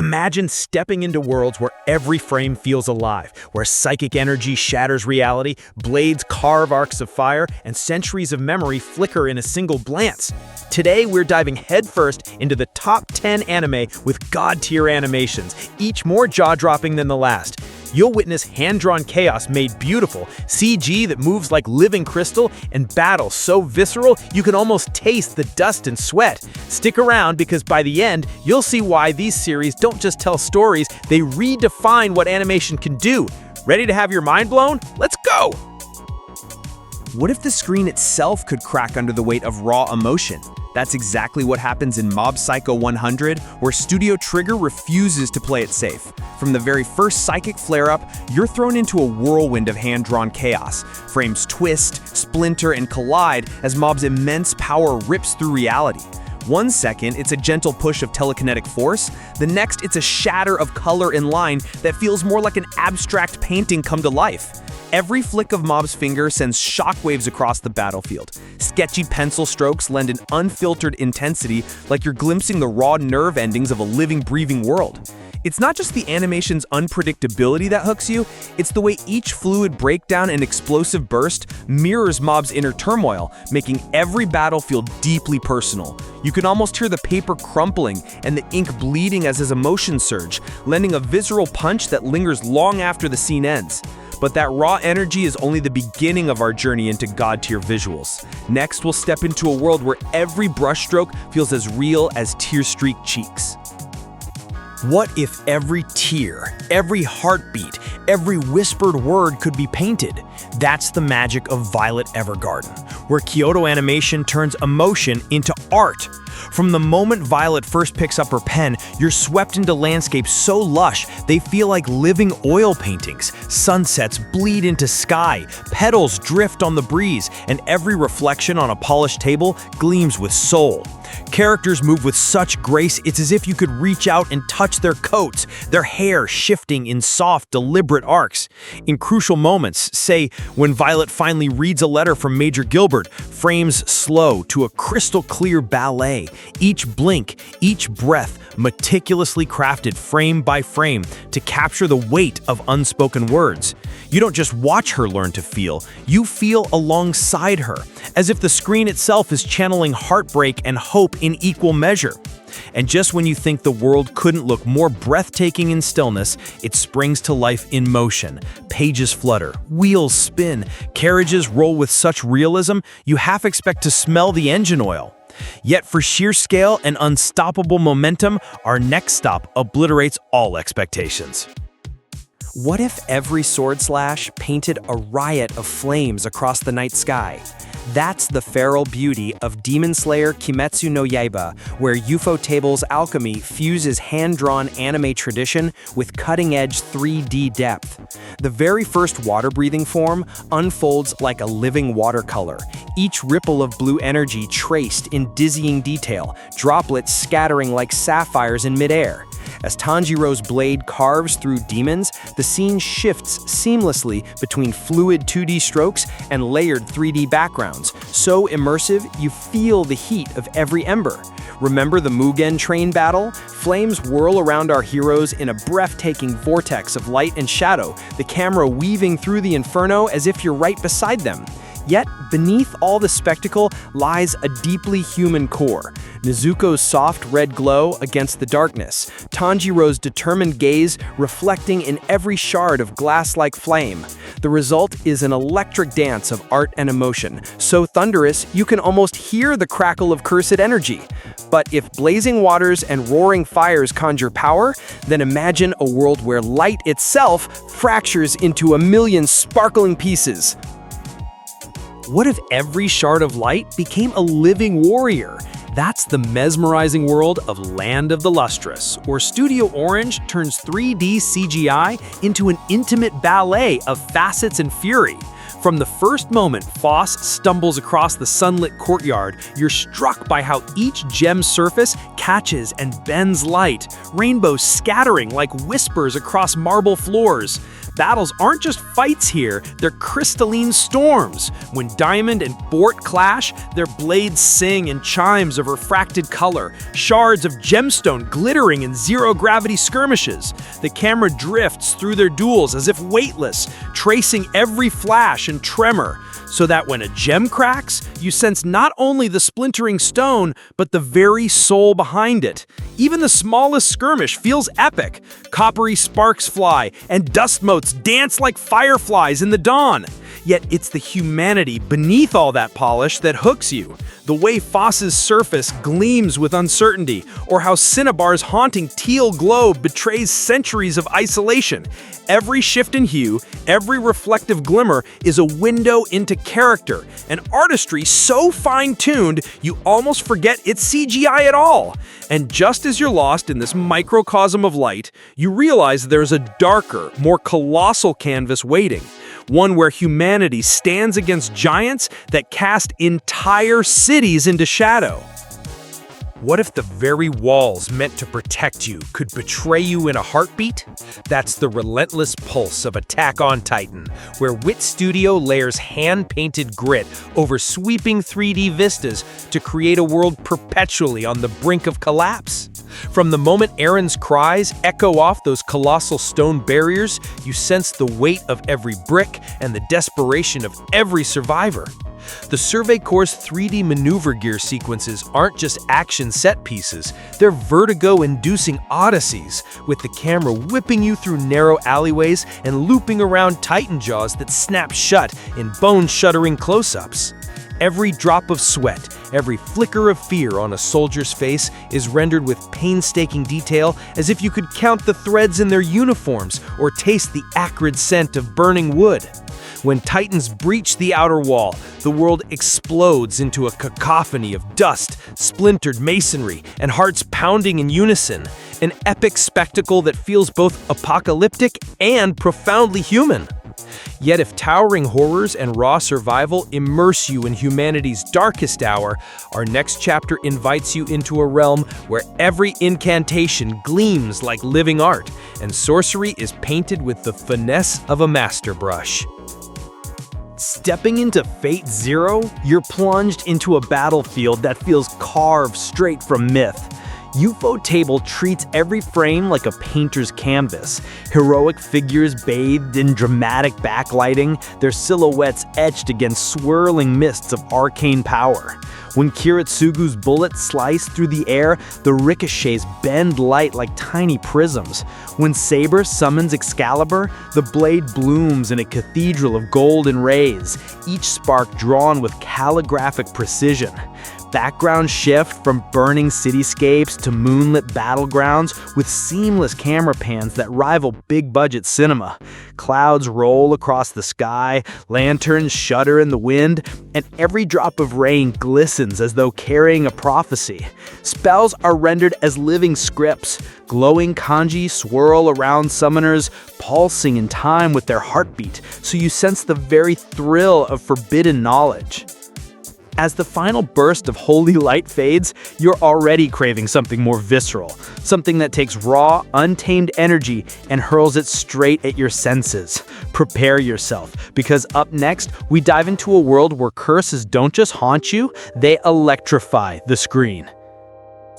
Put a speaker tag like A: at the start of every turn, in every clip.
A: Imagine stepping into worlds where every frame feels alive, where psychic energy shatters reality, blades carve arcs of fire, and centuries of memory flicker in a single glance. Today, we're diving headfirst into the top 10 anime with god-tier animations, each more jaw-dropping than the last. You'll witness hand-drawn chaos made beautiful, CG that moves like living crystal, and battles so visceral you can almost taste the dust and sweat. Stick around because by the end, you'll see why these series don't just tell stories, they redefine what animation can do. Ready to have your mind blown? Let's go!
B: What if the screen itself could crack under the weight of raw emotion? That's exactly what happens in Mob Psycho 100, where Studio Trigger refuses to play it safe. From the very first psychic flare-up, you're thrown into a whirlwind of hand-drawn chaos. Frames twist, splinter, and collide as Mob's immense power rips through reality. One second, it's a gentle push of telekinetic force. The next, it's a shatter of color and line that feels more like an abstract painting come to life. Every flick of Mob's finger sends shockwaves across the battlefield. Sketchy pencil strokes lend an unfiltered intensity, like you're glimpsing the raw nerve endings of a living, breathing world. It's not just the animation's unpredictability that hooks you, it's the way each fluid breakdown and explosive burst mirrors Mob's inner turmoil, making every battle feel deeply personal. You can almost hear the paper crumpling and the ink bleeding as his emotions surge, lending a visceral punch that lingers long after the scene ends. But that raw energy is only the beginning of our journey into god-tier visuals. Next, we'll step into a world where every brushstroke feels as real as tear-streaked cheeks.
A: What if every tear, every heartbeat, every whispered word could be painted? That's the magic of Violet Evergarden, where Kyoto Animation turns emotion into art. From the moment Violet first picks up her pen, you're swept into landscapes so lush they feel like living oil paintings. Sunsets bleed into sky, petals drift on the breeze, and every reflection on a polished table gleams with soul. Characters move with such grace, it's as if you could reach out and touch their coats, their hair shifting in soft, deliberate arcs. In crucial moments, say when Violet finally reads a letter from Major Gilbert, frames slow to a crystal-clear ballet. Each blink, each breath, meticulously crafted frame by frame to capture the weight of unspoken words. You don't just watch her learn to feel, you feel alongside her, as if the screen itself is channeling heartbreak and hope in equal measure. And just when you think the world couldn't look more breathtaking in stillness, it springs to life in motion. Pages flutter, wheels spin, carriages roll with such realism, you half expect to smell the engine oil. Yet for sheer scale and unstoppable momentum, our next stop obliterates all expectations.
B: What if every sword slash painted a riot of flames across the night sky? That's the feral beauty of Demon Slayer Kimetsu no Yaiba, where Ufotable's alchemy fuses hand-drawn anime tradition with cutting-edge 3D depth. The very first water-breathing form unfolds like a living watercolor, each ripple of blue energy traced in dizzying detail, droplets scattering like sapphires in midair. As Tanjiro's blade carves through demons, the scene shifts seamlessly between fluid 2D strokes and layered 3D backgrounds, so immersive you feel the heat of every ember. Remember the Mugen train battle? Flames whirl around our heroes in a breathtaking vortex of light and shadow, the camera weaving through the inferno as if you're right beside them. Yet, beneath all the spectacle lies a deeply human core. Nezuko's soft red glow against the darkness, Tanjiro's determined gaze reflecting in every shard of glass-like flame. The result is an electric dance of art and emotion, so thunderous you can almost hear the crackle of cursed energy. But if blazing waters and roaring fires conjure power, then imagine a world where light itself fractures into a million sparkling pieces. What if every shard of light became a living warrior? That's the mesmerizing world of Land of the Lustrous, where Studio Orange turns 3D CGI into an intimate ballet of facets and fury. From the first moment Foss stumbles across the sunlit courtyard, you're struck by how each gem's surface catches and bends light, rainbows scattering like whispers across marble floors.
A: Battles aren't just fights here, they're crystalline storms. When diamond and bort clash, their blades sing in chimes of refracted color, shards of gemstone glittering in zero-gravity skirmishes. The camera drifts through their duels as if weightless, tracing every flash and tremor, so that when a gem cracks, you sense not only the splintering stone, but the very soul behind it. Even the smallest skirmish feels epic. Coppery sparks fly, and dust motes dance like fireflies in the dawn. Yet it's the humanity beneath all that polish that hooks you. The way Foss's surface gleams with uncertainty, or how Cinnabar's haunting teal globe betrays centuries of isolation. Every shift in hue, every reflective glimmer is a window into character, an artistry so fine-tuned you almost forget it's CGI at all. And just as you're lost in this microcosm of light, you realize there's a darker, more colossal canvas waiting. One where humanity stands against giants that cast entire cities into shadow. What if the very walls meant to protect you could betray you in a heartbeat? That's the relentless pulse of Attack on Titan, where Wit Studio layers hand-painted grit over sweeping 3D vistas to create a world perpetually on the brink of collapse. From the moment Eren's cries echo off those colossal stone barriers, you sense the weight of every brick and the desperation of every survivor. The Survey Corps' 3D maneuver gear sequences aren't just action set pieces, they're vertigo-inducing odysseys, with the camera whipping you through narrow alleyways and looping around titan jaws that snap shut in bone-shuddering close-ups. Every drop of sweat, every flicker of fear on a soldier's face is rendered with painstaking detail, as if you could count the threads in their uniforms or taste the acrid scent of burning wood. When Titans breach the outer wall, the world explodes into a cacophony of dust, splintered masonry, and hearts pounding in unison. An epic spectacle that feels both apocalyptic and profoundly human. Yet if towering horrors and raw survival immerse you in humanity's darkest hour, our next chapter invites you into a realm where every incantation gleams like living art, and sorcery is painted with the finesse of a master brush. Stepping into Fate Zero, you're plunged into a battlefield that feels carved straight from myth. Ufotable treats every frame like a painter's canvas. Heroic figures bathed in dramatic backlighting, their silhouettes etched against swirling mists of arcane power. When Kiritsugu's bullets slice through the air, the ricochets bend light like tiny prisms. When Saber summons Excalibur, the blade blooms in a cathedral of golden rays, each spark drawn with calligraphic precision. Background shift from burning cityscapes to moonlit battlegrounds with seamless camera pans that rival big-budget cinema. Clouds roll across the sky, lanterns shudder in the wind, and every drop of rain glistens as though carrying a prophecy. Spells are rendered as living scripts. Glowing kanji swirl around summoners, pulsing in time with their heartbeat, so you sense the very thrill of forbidden knowledge. As the final burst of holy light fades, you're already craving something more visceral, something that takes raw, untamed energy and hurls it straight at your senses. Prepare yourself, because up next, we dive into a world where curses don't just haunt you, they electrify the screen.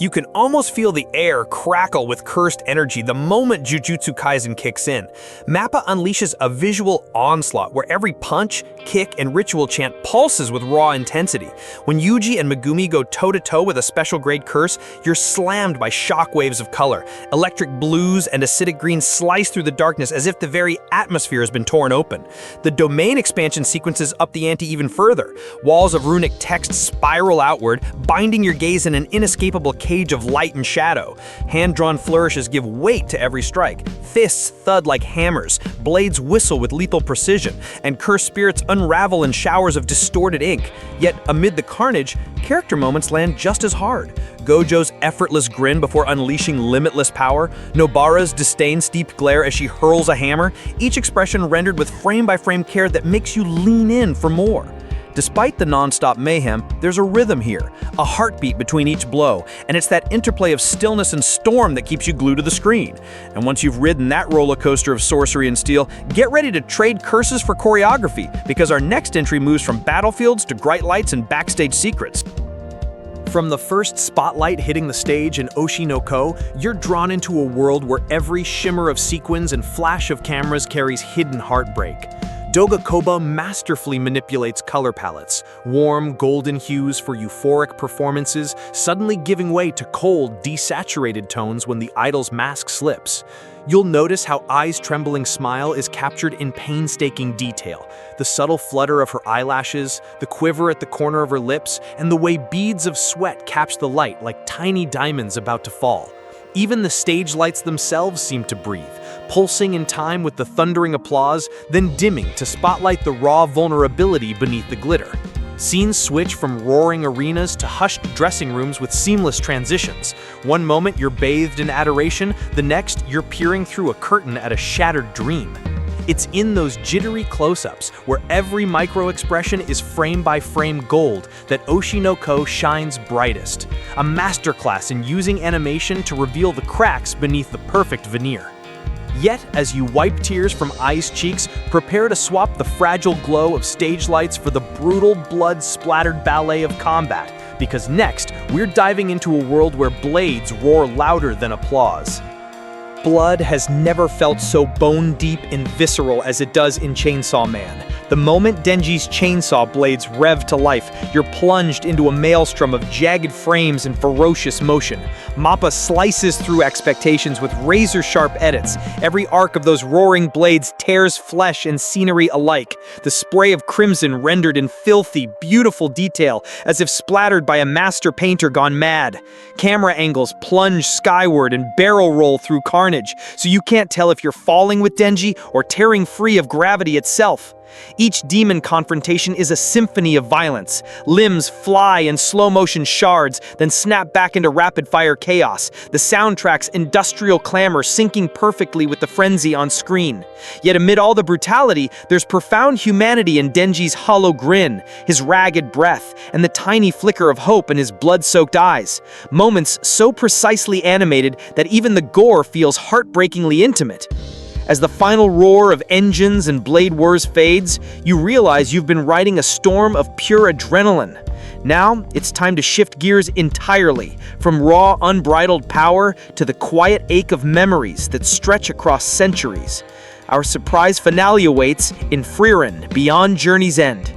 C: You can almost feel the air crackle with cursed energy the moment Jujutsu Kaisen kicks in. Mappa unleashes a visual onslaught where every punch, kick, and ritual chant pulses with raw intensity. When Yuji and Megumi go toe-to-toe with a special-grade curse, you're slammed by shockwaves of color. Electric blues and acidic greens slice through the darkness as if the very atmosphere has been torn open. The domain expansion sequences up the ante even further. Walls of runic text spiral outward, binding your gaze in an inescapable cage of light and shadow. Hand-drawn flourishes give weight to every strike. Fists thud like hammers, blades whistle with lethal precision, and cursed spirits unravel in showers of distorted ink. Yet, amid the carnage, character moments land just as hard. Gojo's effortless grin before unleashing limitless power, Nobara's disdain-steeped glare as she hurls a hammer, each expression rendered with frame-by-frame care that makes you lean in for more. Despite the non-stop mayhem, there's a rhythm here, a heartbeat between each blow, and it's that interplay of stillness and storm that keeps you glued to the screen. And once you've ridden that roller coaster of sorcery and steel, get ready to trade curses for choreography, because our next entry moves from battlefields to bright lights and backstage secrets.
A: From the first spotlight hitting the stage in Oshi no Ko, you're drawn into a world where every shimmer of sequins and flash of cameras carries hidden heartbreak. Doga Koba masterfully manipulates color palettes, warm golden hues for euphoric performances, suddenly giving way to cold, desaturated tones when the idol's mask slips. You'll notice how Ai's trembling smile is captured in painstaking detail. The subtle flutter of her eyelashes, the quiver at the corner of her lips, and the way beads of sweat catch the light like tiny diamonds about to fall. Even the stage lights themselves seem to breathe, pulsing in time with the thundering applause, then dimming to spotlight the raw vulnerability beneath the glitter. Scenes switch from roaring arenas to hushed dressing rooms with seamless transitions. One moment you're bathed in adoration, the next you're peering through a curtain at a shattered dream. It's in those jittery close-ups, where every micro-expression is frame-by-frame gold, that Oshi no Ko shines brightest. A masterclass in using animation to reveal the cracks beneath the perfect veneer. Yet, as you wipe tears from Ai's cheeks, prepare to swap the fragile glow of stage lights for the brutal, blood-splattered ballet of combat, because next, we're diving into a world where blades roar louder than applause. Blood has never felt so bone-deep and visceral as it does in Chainsaw Man. The moment Denji's chainsaw blades rev to life, you're plunged into a maelstrom of jagged frames and ferocious motion. Mappa slices through expectations with razor-sharp edits. Every arc of those roaring blades tears flesh and scenery alike. The spray of crimson rendered in filthy, beautiful detail, as if splattered by a master painter gone mad. Camera angles plunge skyward and barrel roll through carnage, so you can't tell if you're falling with Denji or tearing free of gravity itself. Each demon confrontation is a symphony of violence. Limbs fly in slow-motion shards, then snap back into rapid-fire chaos, the soundtrack's industrial clamor syncing perfectly with the frenzy on screen. Yet amid all the brutality, there's profound humanity in Denji's hollow grin, his ragged breath, and the tiny flicker of hope in his blood-soaked eyes. Moments so precisely animated that even the gore feels heartbreakingly intimate. As the final roar of engines and blade wars fades, you realize you've been riding a storm of pure adrenaline. Now, it's time to shift gears entirely, from raw, unbridled power to the quiet ache of memories that stretch across centuries. Our surprise finale awaits in Frieren, Beyond Journey's End.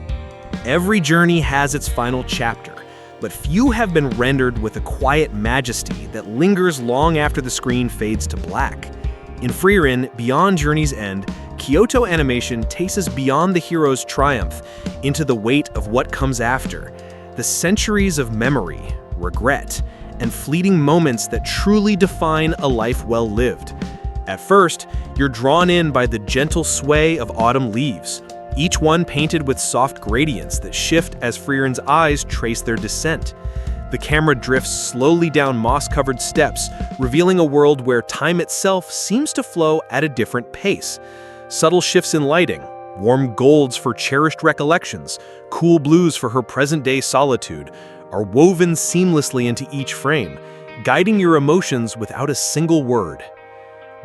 A: Every journey has its final chapter, but few have been rendered with a quiet majesty that lingers long after the screen fades to black. In Frieren, Beyond Journey's End, Kyoto Animation tastes beyond the hero's triumph into the weight of what comes after, the centuries of memory, regret, and fleeting moments that truly define a life well lived. At first, you're drawn in by the gentle sway of autumn leaves, each one painted with soft gradients that shift as Frieren's eyes trace their descent. The camera drifts slowly down moss-covered steps, revealing a world where time itself seems to flow at a different pace. Subtle shifts in lighting, warm golds for cherished recollections, cool blues for her present-day solitude, are woven seamlessly into each frame, guiding your emotions without a single word.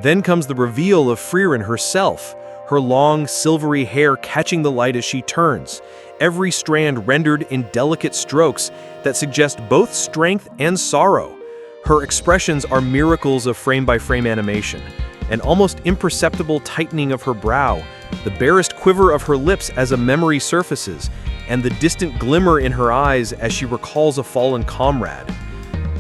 A: Then comes the reveal of Frieren herself, her long, silvery hair catching the light as she turns, every strand rendered in delicate strokes that suggest both strength and sorrow. Her expressions are miracles of frame-by-frame animation, an almost imperceptible tightening of her brow, the barest quiver of her lips as a memory surfaces, and the distant glimmer in her eyes as she recalls a fallen comrade.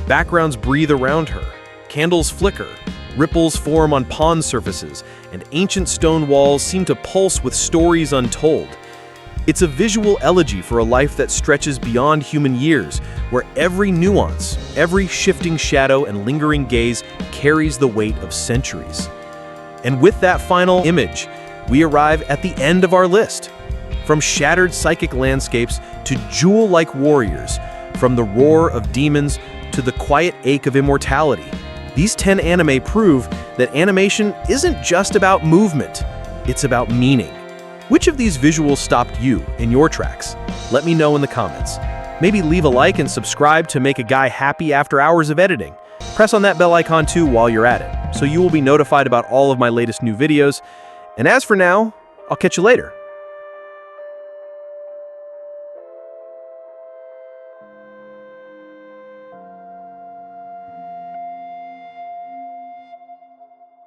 A: Backgrounds breathe around her, candles flicker, ripples form on pond surfaces, and ancient stone walls seem to pulse with stories untold. It's a visual elegy for a life that stretches beyond human years, where every nuance, every shifting shadow and lingering gaze carries the weight of centuries. And with that final image, we arrive at the end of our list. From shattered psychic landscapes to jewel-like warriors, from the roar of demons to the quiet ache of immortality, these 10 anime prove that animation isn't just about movement, it's about meaning. Which of these visuals stopped you in your tracks?
D: Let me know in the comments. Maybe leave a like and subscribe to make a guy happy after hours of editing. Press on that bell icon too while you're at it, so you will be notified about all of my latest new videos. And as for now, I'll catch you later.